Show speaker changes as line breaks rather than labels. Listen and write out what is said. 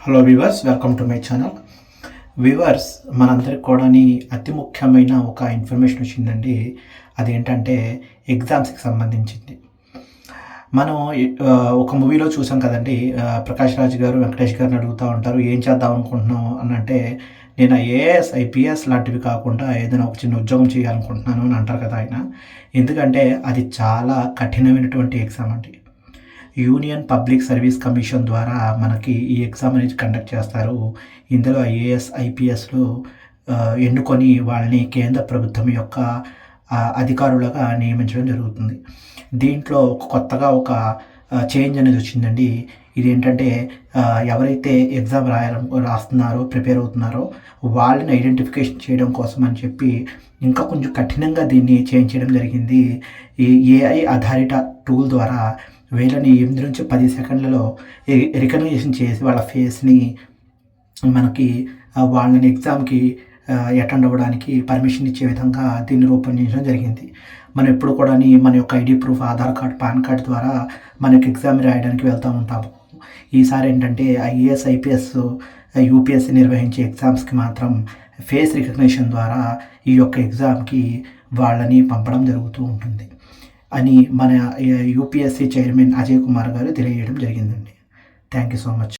Hello viewers, welcome to my channel. Viewers, మనందరికి కూడా అతి ముఖ్యమైన ఒక ఇన్ఫర్మేషన్ వచ్చిందండి. అదేంటంటే ఎగ్జామ్స్కి సంబంధించింది. మనం ఒక మూవీలో చూసాం కదండి. ప్రకాష్ రాజ్ గారు వెంకటేష్ గారిని అడుగుతూ ఉంటారు, ఏం చేద్దాం అనుకుంటున్నాం అని అంటే, నేను ఐఏఎస్ ఐపీఎస్ లాంటివి కాకుండా ఏదైనా ఒక చిన్న ఉద్యోగం చేయాలనుకుంటున్నాను అని అంటారు కదా ఆయన. ఎందుకంటే అది చాలా కఠినమైనటువంటి ఎగ్జామ్ అండి. యూనియన్ పబ్లిక్ సర్వీస్ కమిషన్ ద్వారా మనకి ఈ ఎగ్జామ్ అనేది కండక్ట్ చేస్తారు. ఇందులో ఐఏఎస్, ఐపీఎస్‌లు ఎన్నుకొని వాళ్ళని కేంద్ర ప్రభుత్వం యొక్క అధికారులుగా నియమించడం జరుగుతుంది. దీంట్లో కొత్తగా ఒక చేంజ్ అనేది వచ్చిందండి. ఇదేంటంటే ఎవరైతే ఎగ్జామ్ రాస్తున్నారో, ప్రిపేర్ అవుతున్నారో వాళ్ళని ఐడెంటిఫికేషన్ చేయడం కోసం అని చెప్పి ఇంకా కొంచెం కఠినంగా దీన్ని చేంజ్ చేయడం జరిగింది. ఈ ఏఐ ఆధారిత టూల్ ద్వారా వీళ్ళని 8-10 సెకండ్లలో రికగ్నిషన్ చేసి వాళ్ళ ఫేస్‌ని మనకి వాళ్ళని ఎగ్జామ్‌కి అటెండ్ అవ్వడానికి పర్మిషన్ ఇచ్చే విధంగా దీన్ని రూపొందించడం జరిగింది. మనం ఎప్పుడు కూడాని మన యొక్క ID proof, Aadhaar card, pan card ద్వారా మనకి ఎగ్జామ్ రాయడానికి వెళ్తూ ఉంటాము. ఈసారి ఏంటంటే ఐఏఎస్, ఐపీఎస్, యూపీఎస్సీ నిర్వహించే ఎగ్జామ్స్‌కి మాత్రం ఫేస్ రికగ్నిషన్ ద్వారా ఈ యొక్క ఎగ్జామ్‌కి వాళ్ళని పంపడం జరుగుతూ ఉంటుంది అని మన యూపీఎస్సీ చైర్మన్ అజయ్ కుమార్ గారు తెలియజేయడం జరిగిందండి. Thank you so much.